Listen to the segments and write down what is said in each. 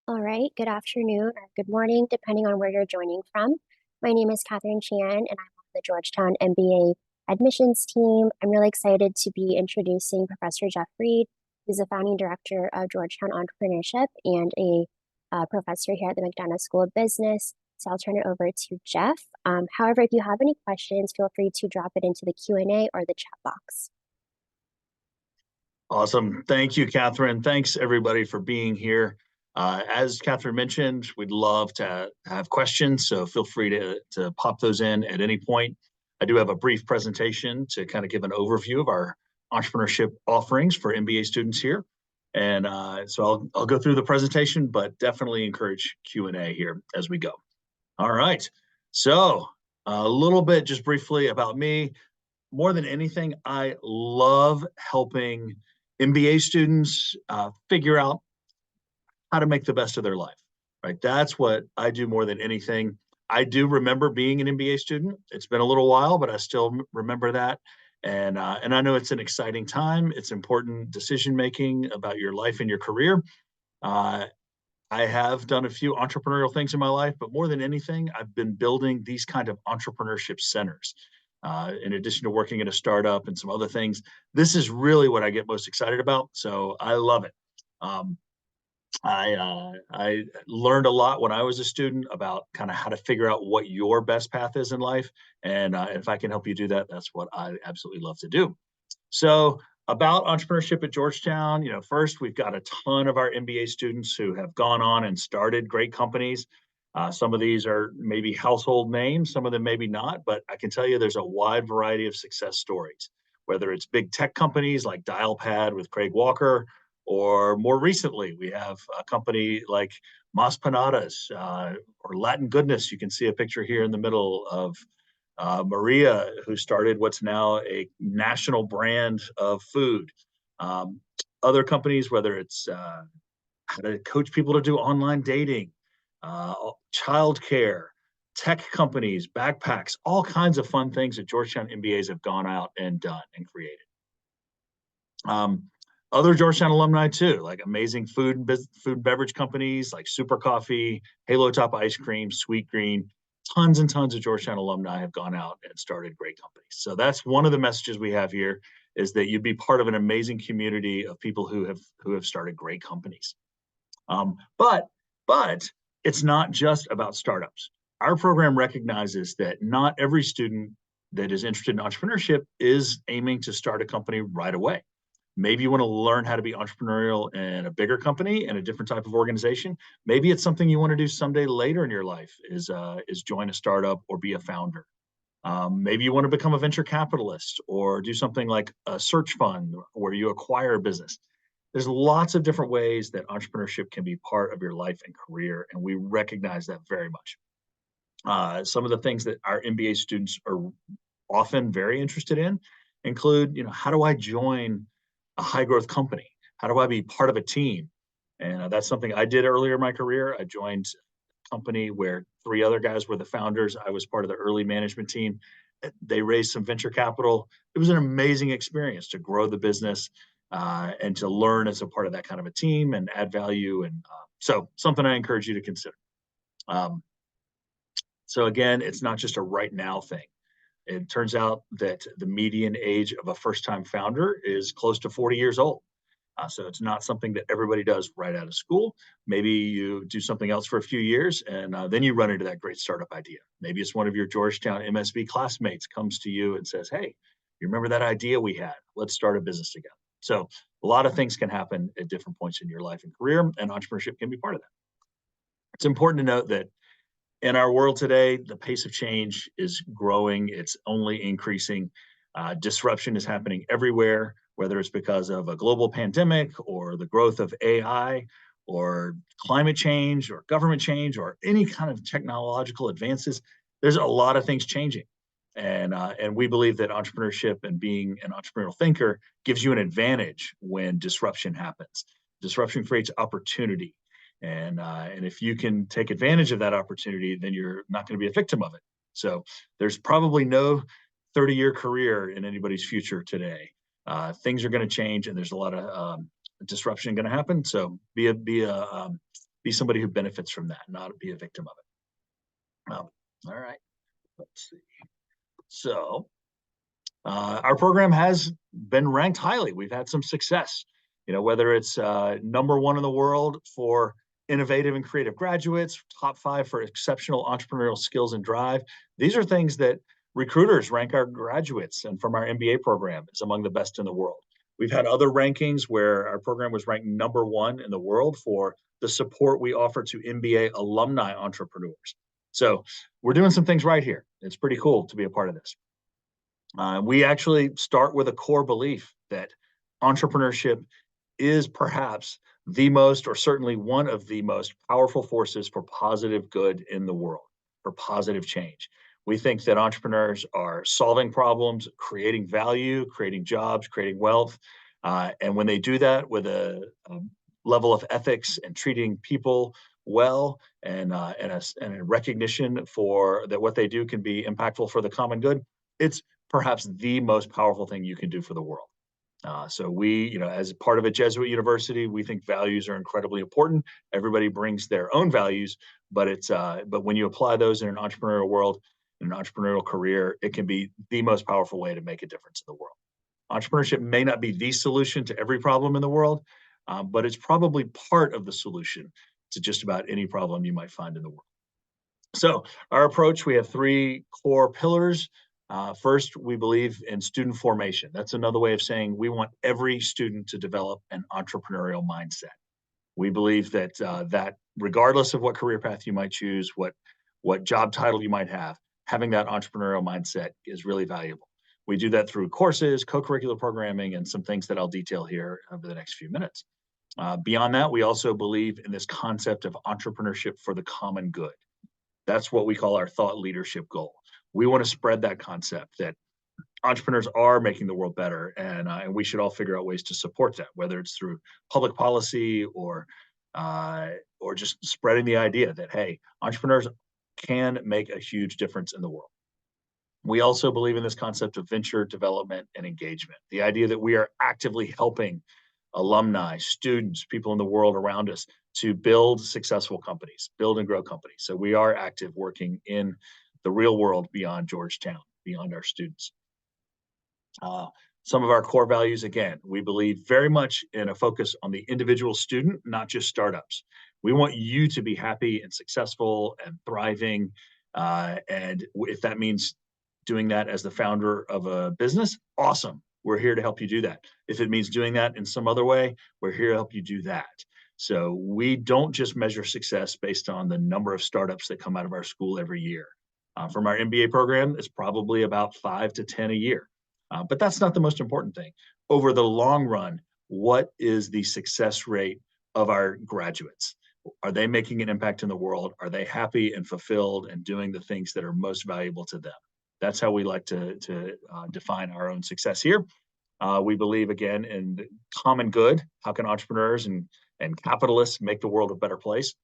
All right, good afternoon or good morning, depending on where you're joining from. My name is Catherine Chan, and I'm on the Georgetown MBA admissions team. I'm really excited to be introducing Professor Jeff Reid, who's the founding director of Georgetown Entrepreneurship and a professor here at the McDonough School of Business. So I'll turn it over to Jeff. However, if you have any questions, feel free to drop it into the Q&A or the chat box. Awesome. Thank you, Catherine. Thanks, everybody, for being here. As Catherine mentioned, we'd love to have questions, so feel free to pop those in at any point. I do have a brief presentation to kind of give an overview of our entrepreneurship offerings for MBA students here. And so I'll go through the presentation, but definitely encourage Q&A here as we go. All right. So a little bit just briefly about me. More than anything, I love helping MBA students figure out how to make the best of their life, right? That's what I do more than anything. I do remember being an MBA student. It's been a little while, but I still remember that. And I know it's an exciting time. It's important decision-making about your life and your career. I have done a few entrepreneurial things in my life, but more than anything, I've been building these kind of entrepreneurship centers. In addition to working at a startup and some other things, this is really what I get most excited about. So I love it. I learned a lot when I was a student about kind of how to figure out what your best path is in life. And if I can help you do that, that's what I absolutely love to do. So about entrepreneurship at Georgetown, first, we've got a ton of our MBA students who have gone on and started great companies. Some of these are maybe household names, some of them maybe not, but I can tell you there's a wide variety of success stories, whether it's big tech companies like Dialpad with Craig Walker, or more recently, we have a company like Mas Panadas or Latin Goodness. You can see a picture here in the middle of Maria, who started what's now a national brand of food. Other companies, whether it's how to coach people to do online dating, childcare, tech companies, backpacks, all kinds of fun things that Georgetown MBAs have gone out and done and created. Other Georgetown alumni too, like amazing food and beverage companies like Super Coffee, Halo Top Ice Cream, Sweet Green. Tons and tons of Georgetown alumni have gone out and started great companies. So that's one of the messages we have here, is that you'd be part of an amazing community of people who have started great companies. But it's not just about startups. Our program recognizes that not every student that is interested in entrepreneurship is aiming to start a company right away. Maybe you want to learn how to be entrepreneurial in a bigger company and a different type of organization. Maybe it's something you want to do someday later in your life, is join a startup or be a founder. Maybe you want to become a venture capitalist or do something like a search fund where you acquire a business. There's lots of different ways that entrepreneurship can be part of your life and career, and we recognize that very much. Some of the things that our MBA students are often very interested in include, how do I join a high growth company? How do I be part of a team? And that's something I did earlier in my career. I joined a company where 3 other guys were the founders. I was part of the early management team. They raised some venture capital. It was an amazing experience to grow the business and to learn as a part of that kind of a team and add value. And so something I encourage you to consider. So again, it's not just a right now thing. It turns out that the median age of a first-time founder is close to 40 years old. So it's not something that everybody does right out of school. Maybe you do something else for a few years, and then you run into that great startup idea. Maybe it's one of your Georgetown MSB classmates comes to you and says, hey, you remember that idea we had? Let's start a business together. So a lot of things can happen at different points in your life and career, and entrepreneurship can be part of that. It's important to note that in our world today, the pace of change is growing. It's only increasing. Disruption is happening everywhere, whether it's because of a global pandemic or the growth of AI or climate change or government change or any kind of technological advances. There's a lot of things changing. And we believe that entrepreneurship and being an entrepreneurial thinker gives you an advantage when disruption happens. Disruption creates opportunity. And if you can take advantage of that opportunity, then you're not going to be a victim of it. So there's probably no 30-year career in anybody's future today. Things are going to change, and there's a lot of disruption going to happen. So be be somebody who benefits from that, not be a victim of it. All right, let's see. So our program has been ranked highly. We've had some success, whether it's #1 in the world for innovative and creative graduates, top 5 for exceptional entrepreneurial skills and drive. These are things that recruiters rank our graduates, and from our MBA program is among the best in the world. We've had other rankings where our program was ranked #1 in the world for the support we offer to MBA alumni entrepreneurs. So we're doing some things right here. It's pretty cool to be a part of this. We actually start with a core belief that entrepreneurship is perhaps the most, or certainly one of the most powerful forces for positive good in the world, for positive change. We think that entrepreneurs are solving problems, creating value, creating jobs, creating wealth. And when they do that with a level of ethics and treating people well, and a recognition for that what they do can be impactful for the common good, it's perhaps the most powerful thing you can do for the world. So we, as part of a Jesuit university, we think values are incredibly important. Everybody brings their own values, but when you apply those in an entrepreneurial world, in an entrepreneurial career, it can be the most powerful way to make a difference in the world. Entrepreneurship may not be the solution to every problem in the world, but it's probably part of the solution to just about any problem you might find in the world. So our approach, we have 3 core pillars. First, we believe in student formation. That's another way of saying we want every student to develop an entrepreneurial mindset. We believe that that regardless of what career path you might choose, what job title you might have, having that entrepreneurial mindset is really valuable. We do that through courses, co-curricular programming, and some things that I'll detail here over the next few minutes. Beyond that, we also believe in this concept of entrepreneurship for the common good. That's what we call our thought leadership goal. We want to spread that concept that entrepreneurs are making the world better, and we should all figure out ways to support that, whether it's through public policy or just spreading the idea that, hey, entrepreneurs can make a huge difference in the world. We also believe in this concept of venture development and engagement, the idea that we are actively helping alumni, students, people in the world around us to build successful companies, build and grow companies. So we are active working in the real world beyond Georgetown, beyond our students. Some of our core values, again, we believe very much in a focus on the individual student, not just startups. We want you to be happy and successful and thriving. And if that means doing that as the founder of a business, awesome. We're here to help you do that. If it means doing that in some other way, we're here to help you do that. So we don't just measure success based on the number of startups that come out of our school every year. From our MBA program, it's probably about 5 to 10 a year. But that's not the most important thing. Over the long run, what is the success rate of our graduates? Are they making an impact in the world? Are they happy and fulfilled and doing the things that are most valuable to them? That's how we like to define our own success here. We believe, again, in common good. How can entrepreneurs and capitalists make the world a better place?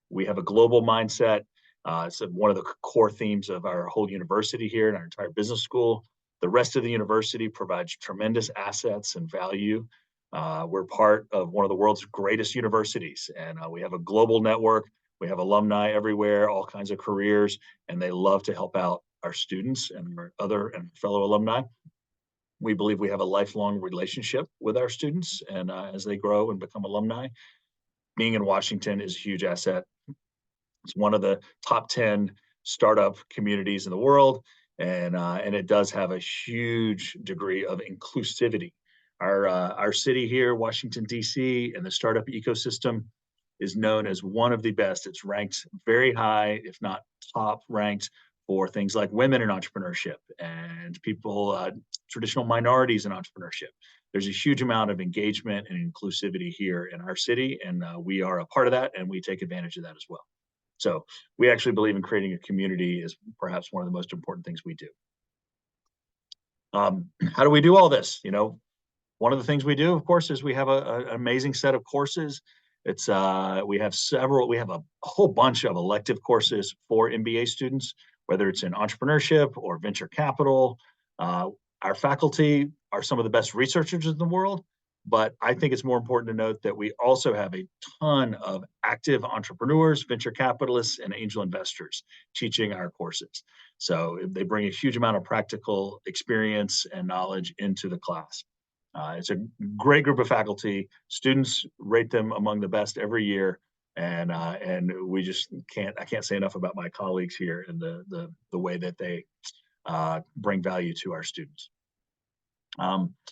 We have a global mindset. It's one of the core themes of our whole university here and our entire business school. The rest of the university provides tremendous assets and value. We're part of one of the world's greatest universities, and we have a global network. We have alumni everywhere, all kinds of careers, and they love to help out our students and our other and fellow alumni. We believe we have a lifelong relationship with our students, and as they grow and become alumni, being in Washington is a huge asset. It's one of the top 10 startup communities in the world, and it does have a huge degree of inclusivity. Our city here, Washington, D.C., and the startup ecosystem is known as one of the best. It's ranked very high, if not top ranked, for things like women in entrepreneurship and people, traditional minorities in entrepreneurship. There's a huge amount of engagement and inclusivity here in our city, and we are a part of that, and we take advantage of that as well. So we actually believe in creating a community is perhaps one of the most important things we do. How do we do all this? One of the things we do, of course, is we have an amazing set of courses. We have a whole bunch of elective courses for MBA students, whether it's in entrepreneurship or venture capital. Our faculty are some of the best researchers in the world, But I think it's more important to note that we also have a ton of active entrepreneurs, venture capitalists, and angel investors teaching our courses. So they bring a huge amount of practical experience and knowledge into the class. It's a great group of faculty. Students rate them among the best every year, and we just I can't say enough about my colleagues here and the way that they bring value to our students.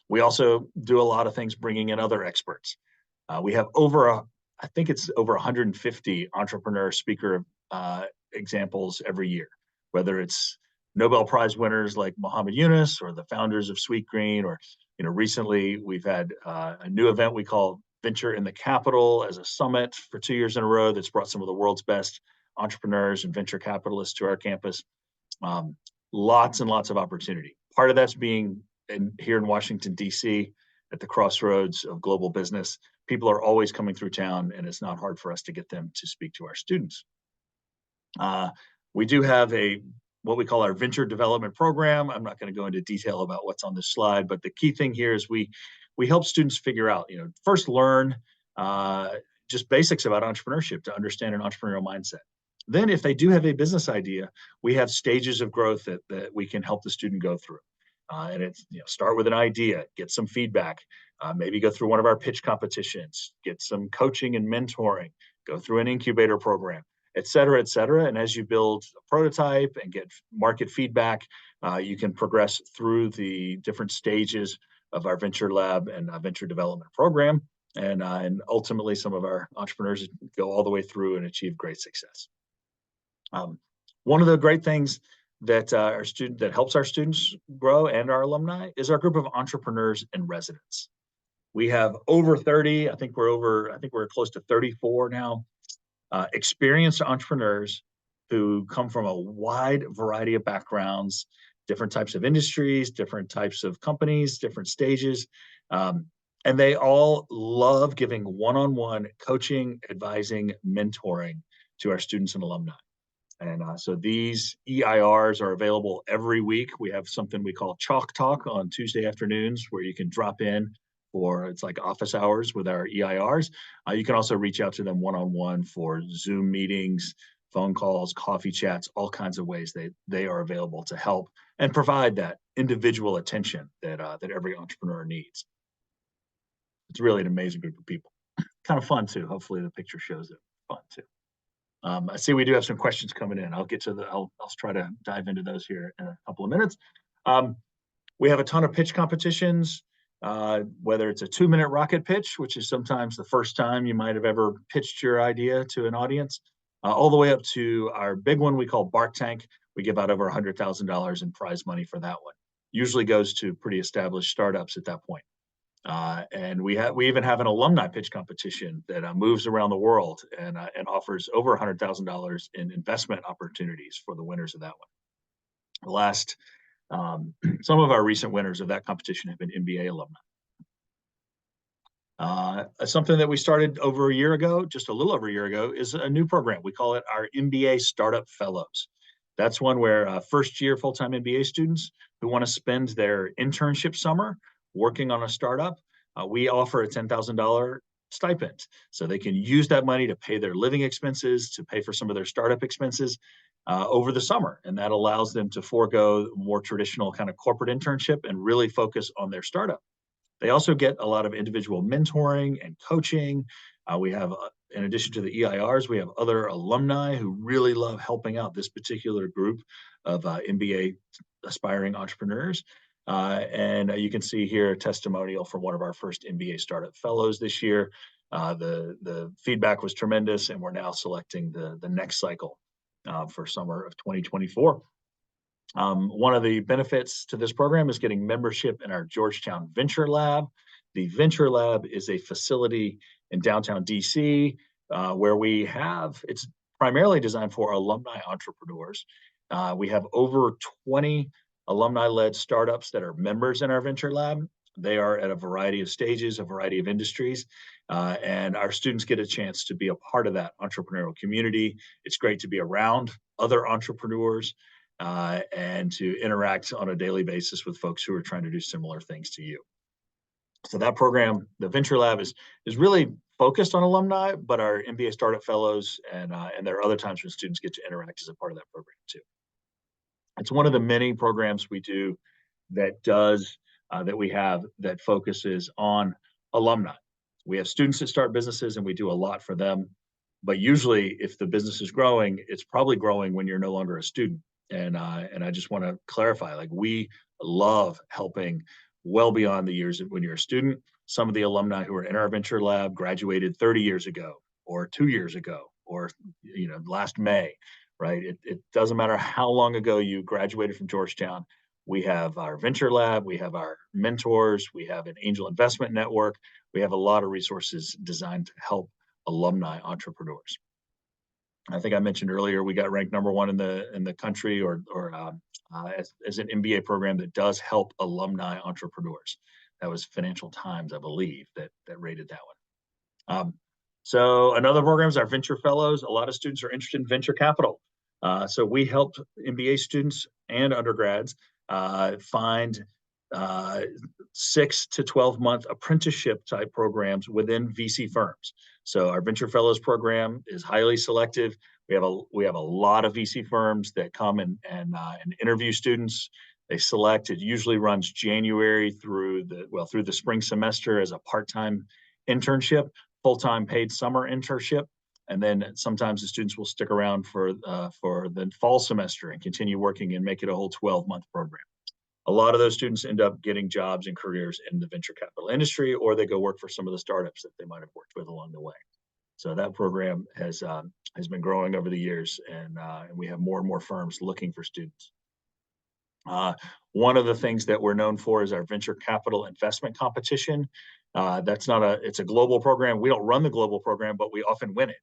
We also do a lot of things bringing in other experts. We have I think it's over 150 entrepreneur speaker examples every year, whether it's Nobel Prize winners like Muhammad Yunus or the founders of Sweetgreen, or recently we've had a new event we call Venture in the Capital as a summit for 2 years in a row that's brought some of the world's best entrepreneurs and venture capitalists to our campus. Lots and lots of opportunity. Part of that's being here in Washington, D.C., at the crossroads of global business. People are always coming through town, and it's not hard for us to get them to speak to our students. We do have what we call our venture development program. I'm not going to go into detail about what's on this slide, but the key thing here is we help students figure out, first learn just basics about entrepreneurship to understand an entrepreneurial mindset. Then if they do have a business idea, we have stages of growth that we can help the student go through. And it's start with an idea, get some feedback, maybe go through one of our pitch competitions, get some coaching and mentoring, go through an incubator program, et cetera, et cetera. And as you build a prototype and get market feedback, you can progress through the different stages of our venture lab and venture development program. And ultimately, some of our entrepreneurs go all the way through and achieve great success. One of the great things that that helps our students grow and our alumni is our group of entrepreneurs in residence. We have over 30, I think we're close to 34 now, experienced entrepreneurs who come from a wide variety of backgrounds, different types of industries, different types of companies, different stages. And they all love giving one-on-one coaching, advising, mentoring to our students and alumni. And so these EIRs are available every week. We have something we call Chalk Talk on Tuesday afternoons where you can drop in it's like office hours with our EIRs. You can also reach out to them one-on-one for Zoom meetings, phone calls, coffee chats, all kinds of ways they are available to help and provide that individual attention that every entrepreneur needs. It's really an amazing group of people. Kind of fun too. Hopefully the picture shows it. Fun too. I see we do have some questions coming in. I'll try to dive into those here in a couple of minutes. We have a ton of pitch competitions, whether it's a 2-minute rocket pitch, which is sometimes the first time you might have ever pitched your idea to an audience, all the way up to our big one we call Bark Tank. We give out over $100,000 in prize money for that one. Usually goes to pretty established startups at that point. And we even have an alumni pitch competition that moves around the world and offers over $100,000 in investment opportunities for the winners of that one. Some of our recent winners of that competition have been MBA alumni. Something that we started over a year ago, just a little over a year ago, is a new program. We call it our MBA Startup Fellows. That's one where first-year full-time MBA students who want to spend their internship summer working on a startup, we offer a $10,000 stipend. So they can use that money to pay their living expenses, to pay for some of their startup expenses over the summer. And that allows them to forego more traditional kind of corporate internship and really focus on their startup. They also get a lot of individual mentoring and coaching. We have, in addition to the EIRs, we have other alumni who really love helping out this particular group of MBA aspiring entrepreneurs. And you can see here a testimonial from one of our first MBA Startup Fellows this year. The feedback was tremendous, and we're now selecting the next cycle for summer of 2024. One of the benefits to this program is getting membership in our Georgetown Venture Lab. The Venture Lab is a facility in downtown DC where it's primarily designed for alumni entrepreneurs. We have over 20 alumni-led startups that are members in our Venture Lab. They are at a variety of stages, a variety of industries, and our students get a chance to be a part of that entrepreneurial community. It's great to be around other entrepreneurs and to interact on a daily basis with folks who are trying to do similar things to you. So that program, the Venture Lab, is really focused on alumni, but our MBA startup fellows and there are other times when students get to interact as a part of that program too. It's one of the many programs we do that we have that focuses on alumni. We have students that start businesses and we do a lot for them. But usually if the business is growing, it's probably growing when you're no longer a student. And I just want to clarify, like, we love helping well beyond the years when you're a student. Some of the alumni who are in our venture lab graduated 30 years ago or 2 years ago or last May, right? It doesn't matter how long ago you graduated from Georgetown. We have our venture lab, we have our mentors, we have an angel investment network. We have a lot of resources designed to help alumni entrepreneurs. I think I mentioned earlier we got ranked #1 in the country as an MBA program that does help alumni entrepreneurs. That was Financial Times, I believe, that rated that one. So another program is our Venture Fellows. A lot of students are interested in venture capital. So we help MBA students and undergrads find 6 to 12-month apprenticeship type programs within VC firms. So our Venture Fellows program is highly selective. We have a lot of VC firms that come and interview students. They select. It usually runs January through the spring semester as a part-time internship, full-time paid summer internship, and then sometimes the students will stick around for the fall semester and continue working and make it a whole 12-month program. A lot of those students end up getting jobs and careers in the venture capital industry, or they go work for some of the startups that they might have worked with along the way. So that program has been growing over the years, and we have more and more firms looking for students. One of the things that we're known for is our venture capital investment competition. It's a global program. We don't run the global program, but we often win it.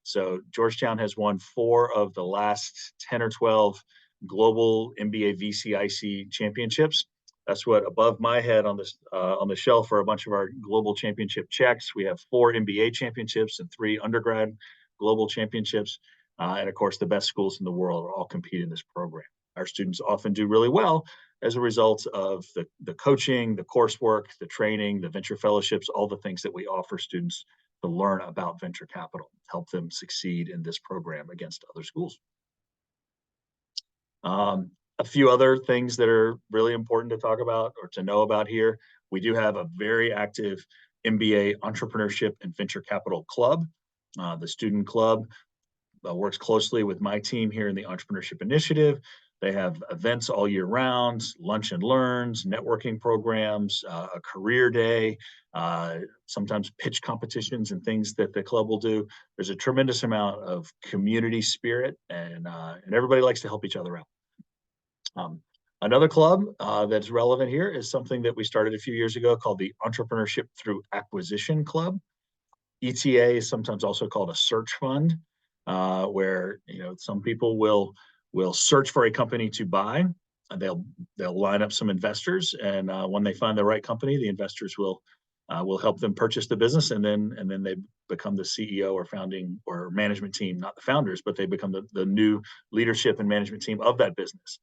So Georgetown has won 4 of the last 10 or 12 global MBA VCIC championships. That's what above my head on the shelf are a bunch of our global championship checks. We have 4 MBA championships and 3 undergrad global championships. And of course, the best schools in the world all compete in this program. Our students often do really well as a result of the coaching, the coursework, the training, the venture fellowships, all the things that we offer students to learn about venture capital, help them succeed in this program against other schools. A few other things that are really important to talk about or to know about here. We do have a very active MBA Entrepreneurship and Venture Capital Club. The student club works closely with my team here in the Entrepreneurship Initiative. They have events all year round, lunch and learns, networking programs, a career day, sometimes pitch competitions and things that the club will do. There's a tremendous amount of community spirit, and everybody likes to help each other out. Another club that's relevant here is something that we started a few years ago called the Entrepreneurship Through Acquisition Club. ETA is sometimes also called a search fund, where some people will search for a company to buy. They'll line up some investors, and when they find the right company, the investors will help them purchase the business, and then they become the CEO or founding or management team, not the founders, but they become the new leadership and management team of that business.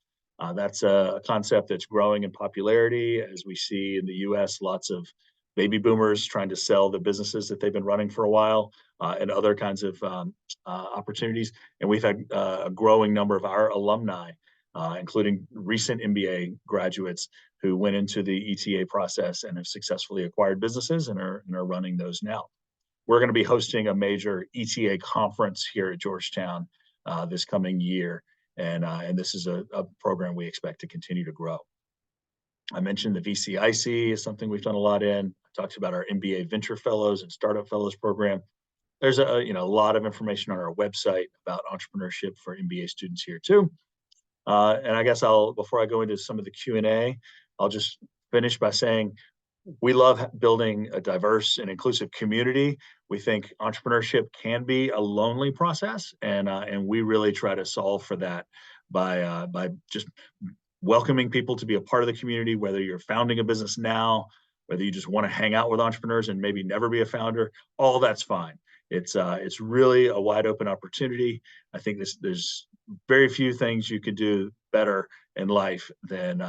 That's a concept that's growing in popularity as we see in the U.S. Lots of baby boomers trying to sell the businesses that they've been running for a while, and other kinds of opportunities. And we've had a growing number of our alumni, including recent MBA graduates who went into the ETA process and have successfully acquired businesses and are running those now. We're going to be hosting a major ETA conference here at Georgetown this coming year. And this is a program we expect to continue to grow. I mentioned the VCIC is something we've done a lot in. I talked about our MBA Venture Fellows and Startup Fellows program. There's a lot of information on our website about entrepreneurship for MBA students here too. And I guess before I go into some of the Q&A, I'll just finish by saying we love building a diverse and inclusive community. We think entrepreneurship can be a lonely process, and we really try to solve for that by just welcoming people to be a part of the community, whether you're founding a business now, whether you just want to hang out with entrepreneurs and maybe never be a founder, all that's fine. It's really a wide open opportunity. I think there's very few things you could do better in life than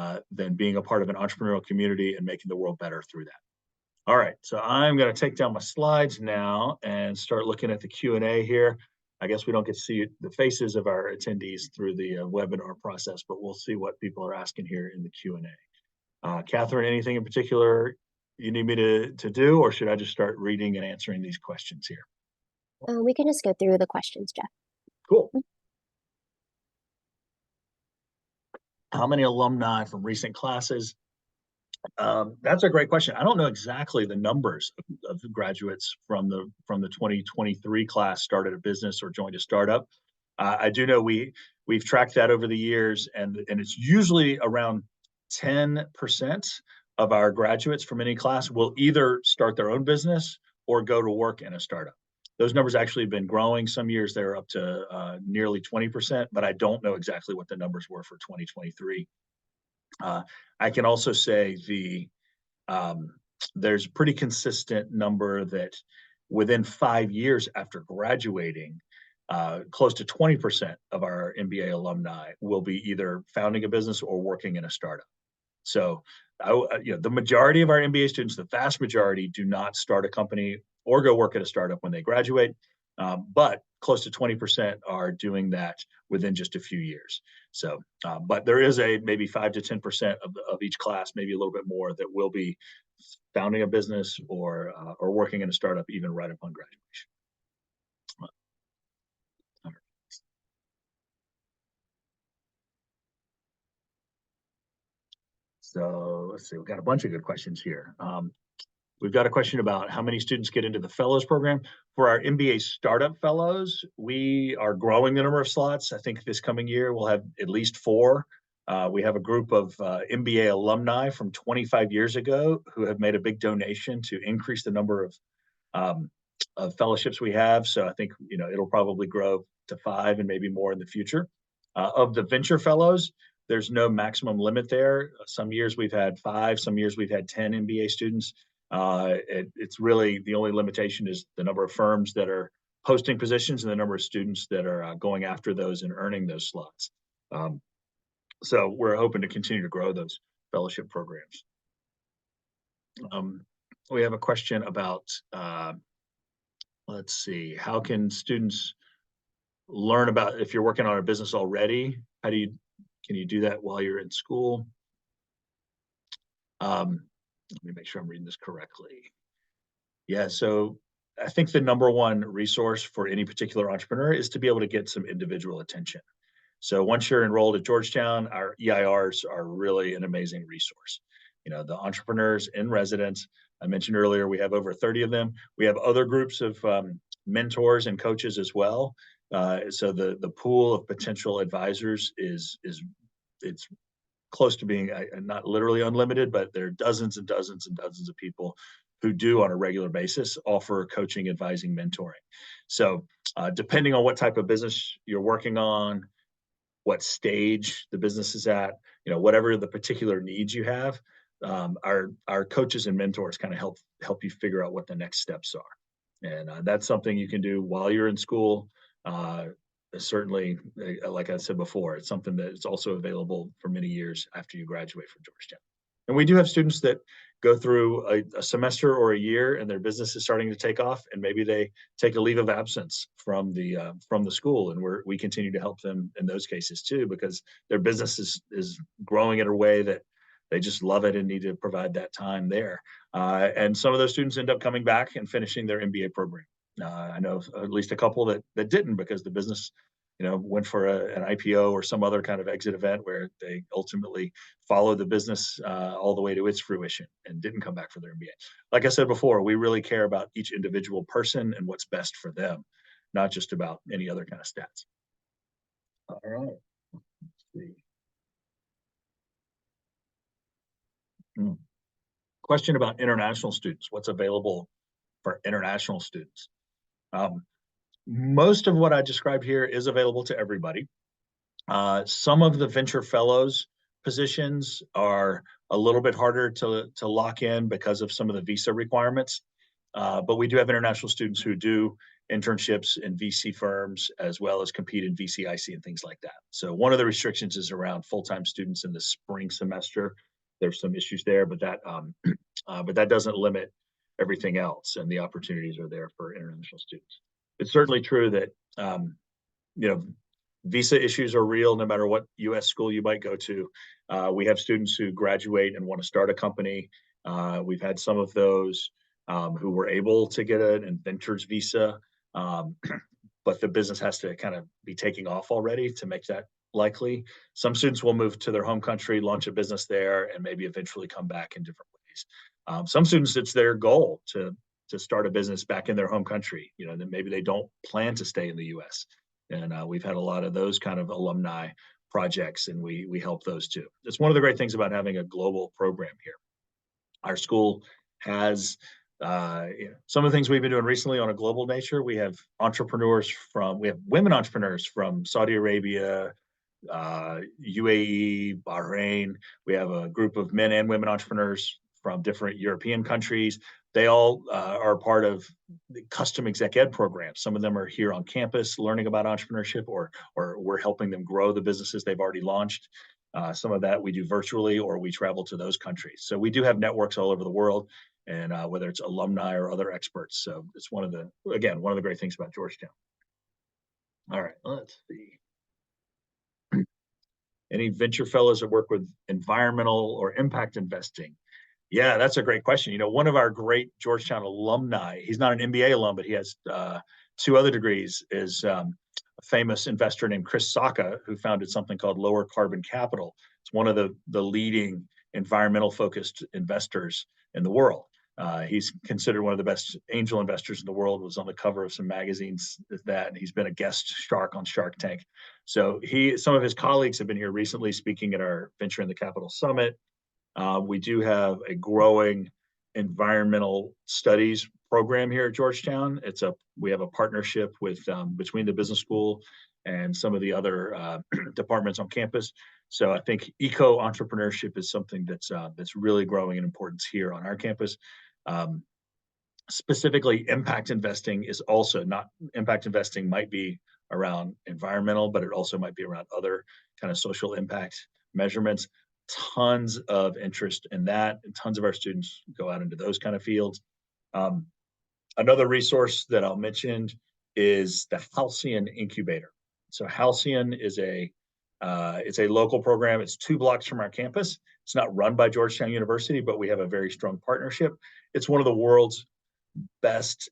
being a part of an entrepreneurial community and making the world better through that. All right, so I'm going to take down my slides now and start looking at the Q&A here. I guess we don't get to see the faces of our attendees through the webinar process, but we'll see what people are asking here in the Q&A. Catherine, anything in particular you need me to do, or should I just start reading and answering these questions here? We can just go through the questions, Jeff. Cool. How many alumni from recent classes? That's a great question. I don't know exactly the numbers of graduates from the 2023 class started a business or joined a startup. I do know we've tracked that over the years, and it's usually around 10% of our graduates from any class will either start their own business or go to work in a startup. Those numbers actually have been growing. Some years they're up to nearly 20%, but I don't know exactly what the numbers were for 2023. I can also say there's a pretty consistent number that within 5 years after graduating, close to 20% of our MBA alumni will be either founding a business or working in a startup. So, the majority of our MBA students, the vast majority, do not start a company or go work at a startup when they graduate. But close to 20% are doing that within just a few years. So, but there is a maybe 5 to 10% of each class, maybe a little bit more, that will be founding a business or working in a startup even right upon graduation. So let's see, we've got a bunch of good questions here. We've got a question about how many students get into the fellows program. For our MBA startup fellows, we are growing the number of slots. I think this coming year we'll have at least 4. We have a group of MBA alumni from 25 years ago who have made a big donation to increase the number of fellowships we have. So I think it'll probably grow to 5 and maybe more in the future. Of the venture fellows, there's no maximum limit there. Some years we've had 5, some years we've had 10 MBA students. It's really the only limitation is the number of firms that are posting positions and the number of students that are going after those and earning those slots. So we're hoping to continue to grow those fellowship programs. We have a question about, let's see, how can students learn about, if you're working on a business already, can you do that while you're in school? Let me make sure I'm reading this correctly. Yeah, so I think the number one resource for any particular entrepreneur is to be able to get some individual attention. So once you're enrolled at Georgetown, our EIRs are really an amazing resource. The entrepreneurs in residence, I mentioned earlier, we have over 30 of them. We have other groups of mentors and coaches as well. So the pool of potential advisors it's close to being not literally unlimited, but there are dozens and dozens and dozens of people who do on a regular basis offer coaching, advising, mentoring. So depending on what type of business you're working on, what stage the business is at, whatever the particular needs you have, our coaches and mentors kind of help you figure out what the next steps are. And that's something you can do while you're in school. Certainly, like I said before, it's something that is also available for many years after you graduate from Georgetown. And we do have students that go through a semester or a year and their business is starting to take off, and maybe they take a leave of absence from the school, and we continue to help them in those cases too, because their business is growing in a way that they just love it and need to provide that time there. And some of those students end up coming back and finishing their MBA program. I know at least a couple that didn't, because the business, went for an IPO or some other kind of exit event where they ultimately followed the business all the way to its fruition and didn't come back for their MBA. Like I said before, we really care about each individual person and what's best for them, not just about any other kind of stats. All right. Let's see. Question about international students. What's available for international students? Most of what I described here is available to everybody. Some of the venture fellows positions are a little bit harder to lock in because of some of the visa requirements. But we do have international students who do internships in VC firms as well as compete in VCIC and things like that. So one of the restrictions is around full-time students in the spring semester. There's some issues there, but that doesn't limit everything else, and the opportunities are there for international students. It's certainly true that you know, visa issues are real no matter what U.S. school you might go to. We have students who graduate and want to start a company. We've had some of those who were able to get an inventor's visa, but the business has to kind of be taking off already to make that likely. Some students will move to their home country, launch a business there, and maybe eventually come back in different ways. Some students, it's their goal to start a business back in their home country. You know, that maybe they don't plan to stay in the U.S. And we've had a lot of those kind of alumni projects, and we help those too. It's one of the great things about having a global program here. Our school has some of the things we've been doing recently on a global nature. We have women entrepreneurs from Saudi Arabia, UAE, Bahrain. We have a group of men and women entrepreneurs from different European countries. They all are part of the custom exec ed programs. Some of them are here on campus learning about entrepreneurship, or we're helping them grow the businesses they've already launched. Some of that we do virtually, or we travel to those countries. So we do have networks all over the world, and whether it's alumni or other experts. So it's one of the great things about Georgetown. All right, let's see. Any venture fellows that work with environmental or impact investing? Yeah, that's a great question. You know, one of our great Georgetown alumni, he's not an MBA alum, but he has 2 other degrees, is a famous investor named Chris Sacca, who founded something called Lower Carbon Capital. It's one of the leading environmental focused investors in the world. He's considered one of the best angel investors in the world, was on the cover of some magazines and he's been a guest shark on Shark Tank. So some of his colleagues have been here recently speaking at our Venture in the Capital Summit. We do have a growing environmental studies program here at Georgetown. We have a partnership with between the business school and some of the other departments on campus. So I think eco entrepreneurship is something that's really growing in importance here on our campus. Specifically, impact investing is also not. Impact investing might be around environmental, but it also might be around other kind of social impact measurements. Tons of interest in that, and tons of our students go out into those kind of fields. Another resource that I'll mention is the Halcyon Incubator. So Halcyon is it's a local program. It's 2 blocks from our campus. It's not run by Georgetown University, but we have a very strong partnership. It's one of the world's best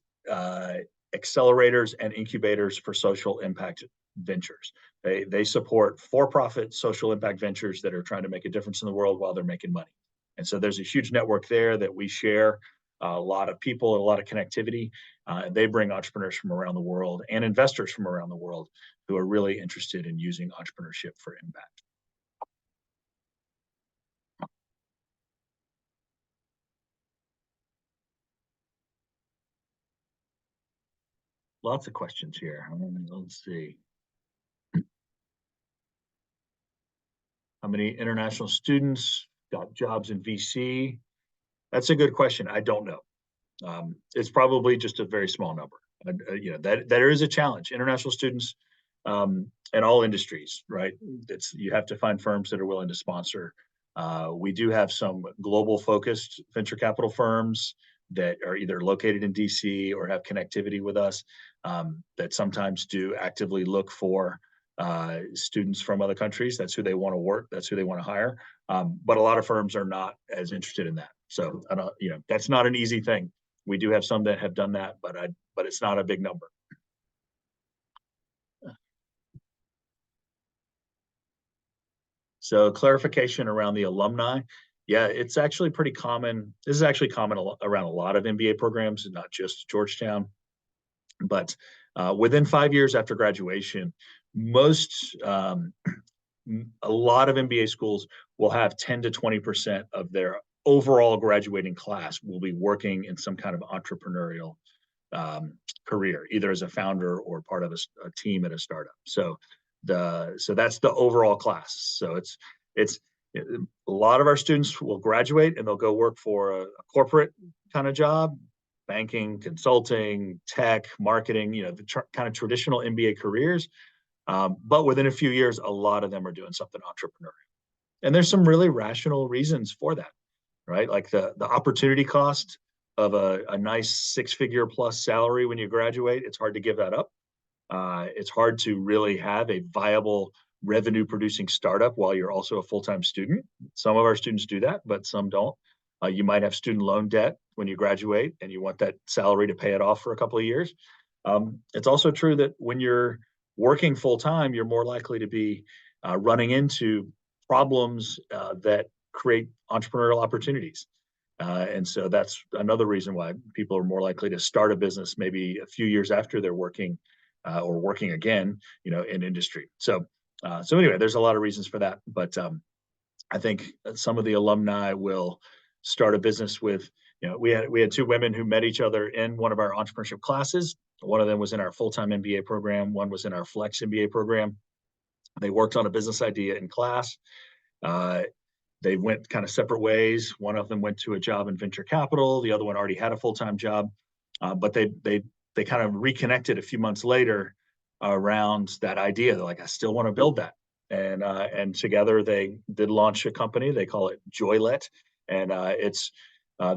accelerators and incubators for social impact ventures. They support for-profit social impact ventures that are trying to make a difference in the world while they're making money. And so there's a huge network there that we share, a lot of people and a lot of connectivity. They bring entrepreneurs from around the world and investors from around the world who are really interested in using entrepreneurship for impact. Lots of questions here. Let's see. How many international students got jobs in VC? That's a good question. I don't know. It's probably just a very small number. That is a challenge. International students in all industries, right? You have to find firms that are willing to sponsor. We do have some global focused venture capital firms that are either located in DC or have connectivity with us, that sometimes do actively look for students from other countries. That's who they want to work. That's who they want to hire. But a lot of firms are not as interested in that. So that's not an easy thing. We do have some that have done that, but it's not a big number. So clarification around the alumni. Yeah, it's actually pretty common. This is actually common around a lot of MBA programs, and not just Georgetown. But within 5 years after graduation, a lot of MBA schools will have 10 to 20% of their overall graduating class will be working in some kind of entrepreneurial career, either as a founder or part of a team at a startup. So that's the overall class. So it's a lot of our students will graduate and they'll go work for a corporate kind of job, banking, consulting, tech, marketing, the kind of traditional MBA careers. But within a few years, a lot of them are doing something entrepreneurial. And there's some really rational reasons for that, right? Like the opportunity cost of a nice six-figure plus salary when you graduate, it's hard to give that up. It's hard to really have a viable revenue producing startup while you're also a full-time student. Some of our students do that, but some don't. You might have student loan debt when you graduate and you want that salary to pay it off for a couple of years. It's also true that when you're working full-time, you're more likely to be running into problems that create entrepreneurial opportunities. And so that's another reason why people are more likely to start a business maybe a few years after they're working or working again, in industry. So anyway, there's a lot of reasons for that. But I think some of the alumni will start a business with, we had two women who met each other in one of our entrepreneurship classes. One of them was in our full-time MBA program. One was in our Flex MBA program. They worked on a business idea in class. They went kind of separate ways. One of them went to a job in venture capital. The other one already had a full-time job, but they kind of reconnected a few months later around that idea. They're like, I still want to build that, and together they did launch a company. They call it Joylet, and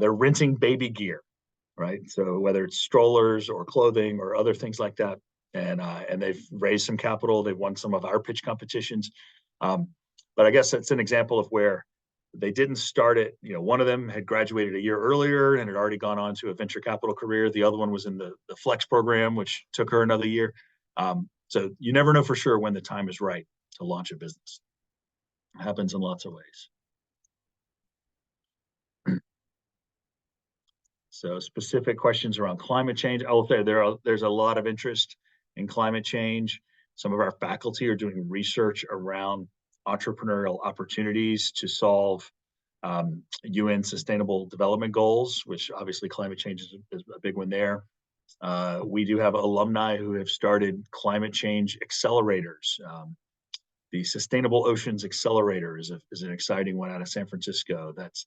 they're renting baby gear, right? So whether it's strollers or clothing or other things like that, and they've raised some capital. They've won some of our pitch competitions. But I guess that's an example of where they didn't start it. One of them had graduated a year earlier and had already gone on to a venture capital career. The other one was in the Flex program, which took her another year. So you never know for sure when the time is right to launch a business. It happens in lots of ways. So specific questions around climate change. I will say there's a lot of interest in climate change. Some of our faculty are doing research around entrepreneurial opportunities to solve UN Sustainable Development Goals, which obviously climate change is a big one there. We do have alumni who have started climate change accelerators. The Sustainable Oceans Accelerator is an exciting one out of San Francisco. That's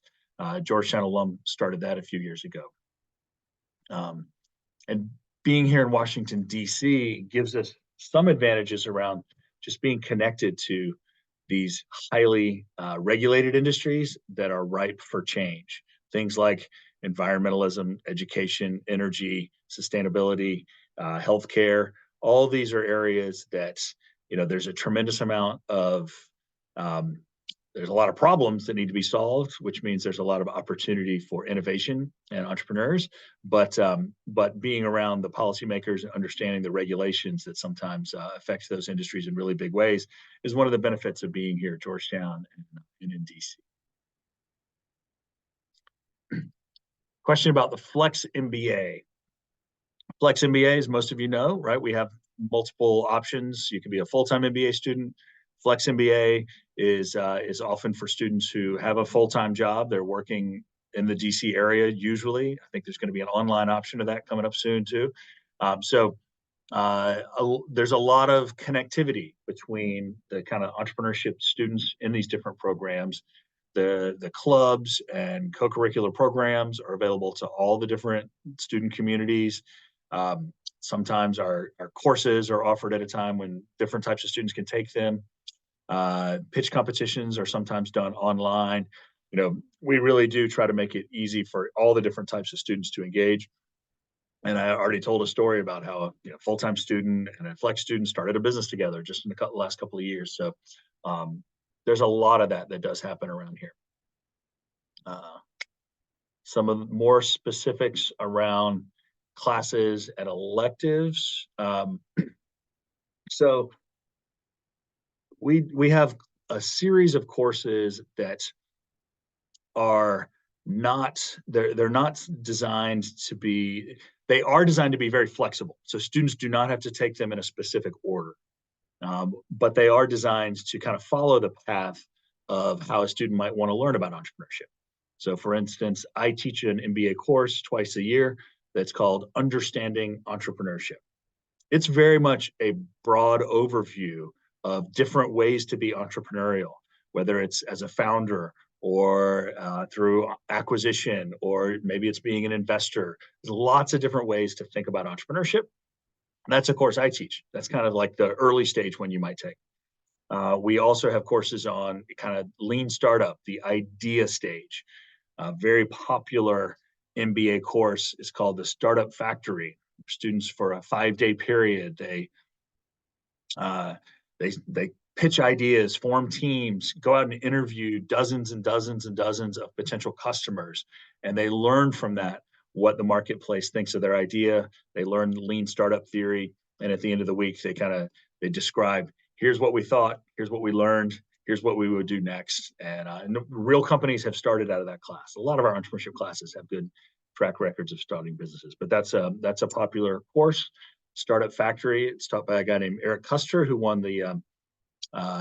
Georgetown alum started that a few years ago. And being here in Washington, D.C. gives us some advantages around just being connected to these highly regulated industries that are ripe for change. Things like environmentalism, education, energy, sustainability, healthcare. All these are areas that, there's a tremendous amount of there's a lot of problems that need to be solved, which means there's a lot of opportunity for innovation and entrepreneurs. But being around the policymakers and understanding the regulations that sometimes affects those industries in really big ways is one of the benefits of being here at Georgetown and in DC. Question about the Flex MBA. Flex MBA, as most of you know, right? We have multiple options. You can be a full-time MBA student. Flex MBA is often for students who have a full-time job. They're working in the DC area usually. I think there's going to be an online option of that coming up soon too. There's a lot of connectivity between the kind of entrepreneurship students in these different programs. The clubs and co-curricular programs are available to all the different student communities. Sometimes our courses are offered at a time when different types of students can take them. Pitch competitions are sometimes done online. We really do try to make it easy for all the different types of students to engage. And I already told a story about how a full-time student and a flex student started a business together just in the last couple of years. So there's a lot of that does happen around here. Some of the more specifics around classes and electives. So we have a series of courses that are not, they're not designed to be, they are designed to be very flexible. So students do not have to take them in a specific order, but they are designed to kind of follow the path of how a student might want to learn about entrepreneurship. So for instance, I teach an MBA course twice a year that's called Understanding Entrepreneurship. It's very much a broad overview of different ways to be entrepreneurial, whether it's as a founder or through acquisition, or maybe it's being an investor. There's lots of different ways to think about entrepreneurship. And that's a course I teach. That's kind of like the early stage one you might take. We also have courses on kind of lean startup, the idea stage, very popular MBA course is called the Startup Factory. Students, for a 5-day period, they pitch ideas, form teams, go out and interview dozens and dozens and dozens of potential customers, and they learn from that what the marketplace thinks of their idea. They learn lean startup theory, and at the end of the week, they describe, here's what we thought, here's what we learned, here's what we would do next. And real companies have started out of that class. A lot of our entrepreneurship classes have good track records of starting businesses, but that's a popular course. Startup Factory. It's taught by a guy named Eric Custer, who won the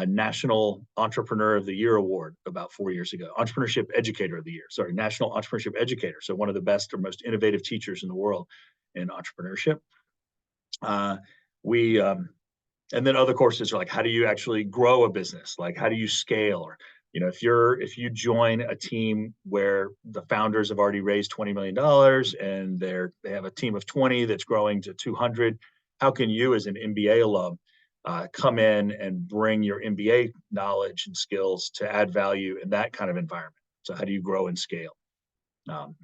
National Entrepreneur of the Year award about 4 years ago. Entrepreneurship Educator of the Year. Sorry, National Entrepreneurship Educator. So one of the best or most innovative teachers in the world in entrepreneurship. And then other courses are like, how do you actually grow a business? Like, how do you scale? Or, if you join a team where the founders have already raised $20 million and they have a team of 20 that's growing to 200, how can you, as an MBA alum, come in and bring your MBA knowledge and skills to add value in that kind of environment? So how do you grow and scale?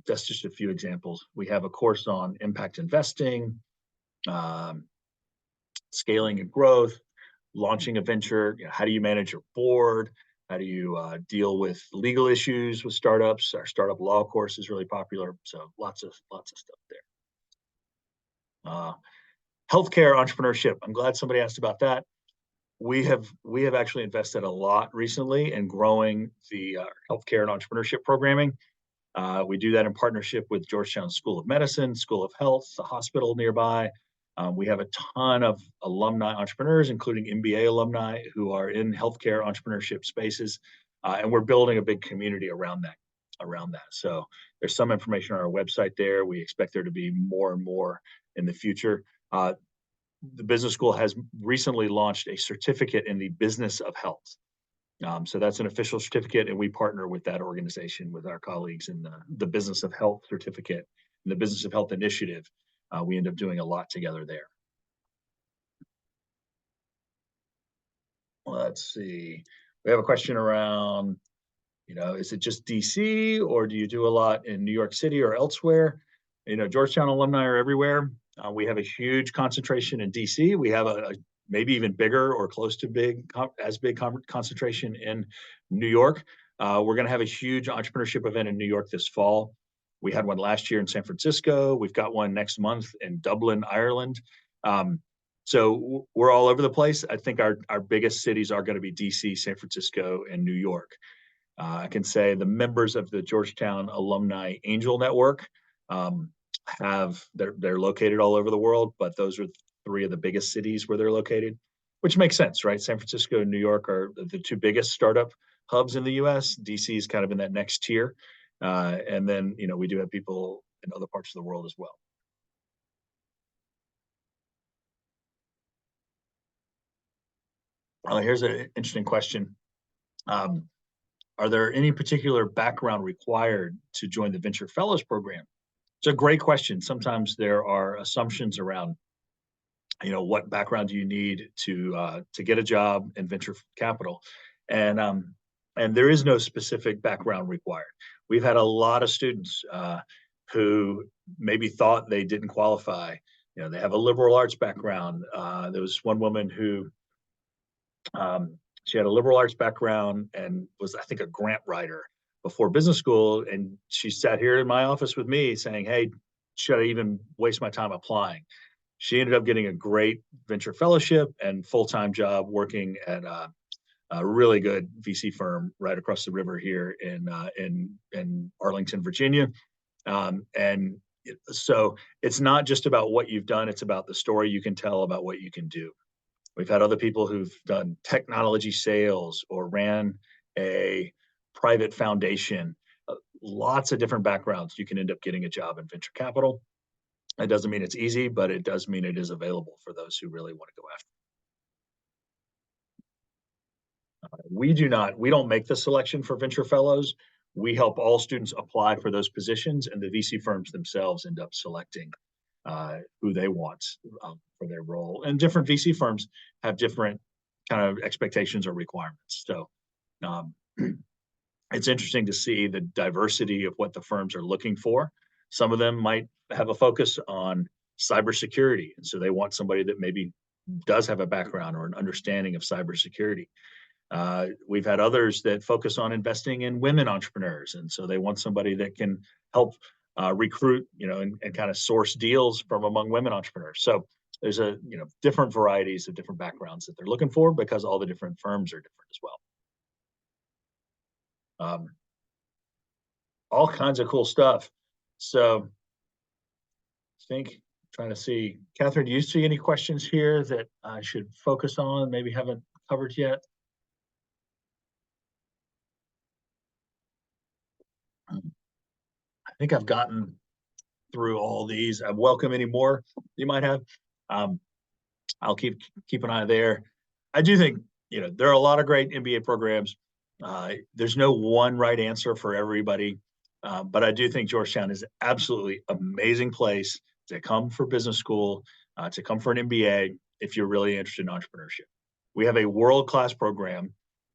That's just a few examples. We have a course on impact investing, scaling and growth, launching a venture. How do you manage your board? How do you deal with legal issues with startups? Our startup law course is really popular. So lots of stuff there. Healthcare entrepreneurship. I'm glad somebody asked about that. We have actually invested a lot recently in growing the healthcare and entrepreneurship programming. We do that in partnership with Georgetown School of Medicine, School of Health, the hospital nearby. We have a ton of alumni entrepreneurs, including MBA alumni, who are in healthcare entrepreneurship spaces, and we're building a big community around that. So there's some information on our website there. We expect there to be more and more in the future. The business school has recently launched a certificate in the business of health. So that's an official certificate, and we partner with that organization, with our colleagues in the Business of Health certificate and the Business of Health initiative. We end up doing a lot together there. Let's see. We have a question around, is it just DC, or do you do a lot in New York City or elsewhere? Georgetown alumni are everywhere. We have a huge concentration in DC. We have a maybe even bigger or close to big concentration in New York. We're going to have a huge entrepreneurship event in New York this fall. We had one last year in San Francisco. We've got one next month in Dublin, Ireland. So we're all over the place. I think our biggest cities are going to be DC, San Francisco, and New York. I can say the members of the Georgetown Alumni Angel Network they're located all over the world, but those are 3 of the biggest cities where they're located, which makes sense, right? San Francisco and New York are the 2 biggest startup hubs in the US. DC is kind of in that next tier. And then, we do have people in other parts of the world as well. Here's an interesting question. Are there any particular background required to join the Venture Fellows program? It's a great question. Sometimes there are assumptions around, what background do you need to get a job in venture capital, and there is no specific background required. We've had a lot of students who maybe thought they didn't qualify. They have a liberal arts background. There was one woman who she had a liberal arts background and was, I think, a grant writer before business school. And she sat here in my office with me saying, hey, should I even waste my time applying? She ended up getting a great venture fellowship and full-time job working at a really good VC firm right across the river here in Arlington, Virginia. And so it's not just about what you've done, it's about the story you can tell about what you can do. We've had other people who've done technology sales or ran a private foundation, lots of different backgrounds. You can end up getting a job in venture capital. It doesn't mean it's easy, but it does mean it is available for those who really want to go after it. We don't make the selection for venture fellows. We help all students apply for those positions, and the VC firms themselves end up selecting who they want for their role. And different VC firms have different kind of expectations or requirements. So it's interesting to see the diversity of what the firms are looking for. Some of them might have a focus on cybersecurity, and so they want somebody that maybe does have a background or an understanding of cybersecurity. We've had others that focus on investing in women entrepreneurs, and so they want somebody that can help recruit, and kind of source deals from among women entrepreneurs. So there's different varieties of different backgrounds that they're looking for, because all the different firms are different as well. All kinds of cool stuff. So I think, trying to see, Catherine, do you see any questions here that I should focus on, maybe haven't covered yet? I think I've gotten through all these. I welcome any more you might have. I'll keep an eye there. I do think there are a lot of great MBA programs. There's no one right answer for everybody, but I do think Georgetown is an absolutely amazing place to come for business school, to come for an MBA if you're really interested in entrepreneurship. We have a world-class program.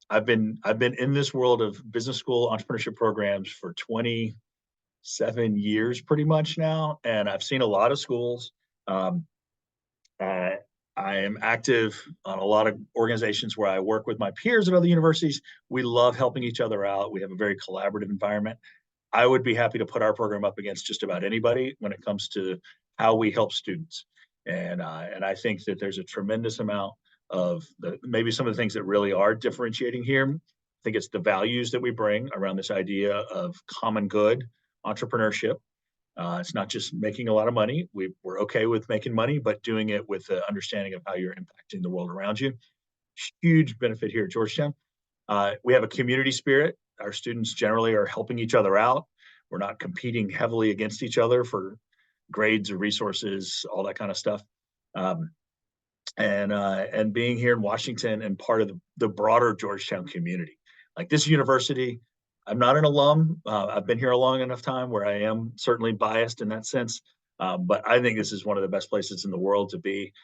I've been in this world of business school entrepreneurship programs for 27 years pretty much now, and I've seen a lot of schools. I am active on a lot of organizations where I work with my peers at other universities. We love helping each other out. We have a very collaborative environment. I would be happy to put our program up against just about anybody when it comes to how we help students. And I think that there's a tremendous amount of maybe some of the things that really are differentiating here. I think it's the values that we bring around this idea of common good entrepreneurship. It's not just making a lot of money. We're okay with making money, but doing it with the understanding of how you're impacting the world around you. Huge benefit here at Georgetown. We have a community spirit. Our students generally are helping each other out. We're not competing heavily against each other for grades or resources, all that kind of stuff. And being here in Washington and part of the broader Georgetown community. Like this university, I'm not an alum. I've been here a long enough time where I am certainly biased in that sense. But I think this is one of the best places in the world to be.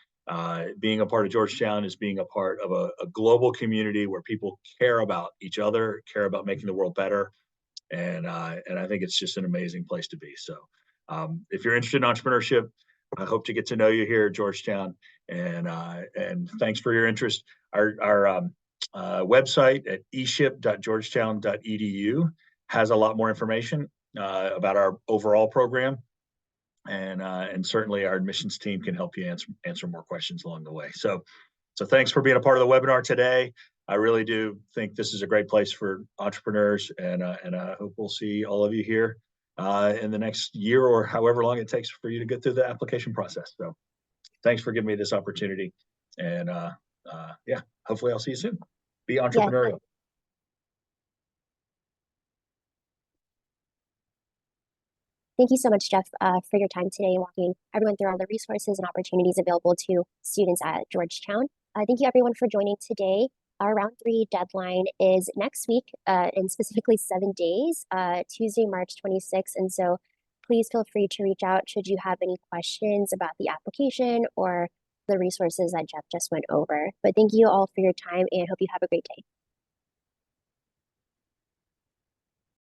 Being a part of Georgetown is being a part of a global community where people care about each other, care about making the world better. And I think it's just an amazing place to be. So if you're interested in entrepreneurship, I hope to get to know you here at Georgetown. And thanks for your interest. Our website at eship.georgetown.edu has a lot more information about our overall program, and certainly our admissions team can help you answer more questions along the way. So thanks for being a part of the webinar today. I really do think this is a great place for entrepreneurs, and I hope we'll see all of you here in the next year or however long it takes for you to get through the application process. So thanks for giving me this opportunity, and yeah, hopefully I'll see you soon. Be entrepreneurial. Yeah. Thank you so much, Jeff, for your time today, walking everyone through all the resources and opportunities available to students at Georgetown. Thank you, everyone, for joining today. Our round 3 deadline is next week, in specifically 7 days, Tuesday, March 26th. And so please feel free to reach out should you have any questions about the application or the resources that Jeff just went over. But thank you all for your time, and hope you have a great day.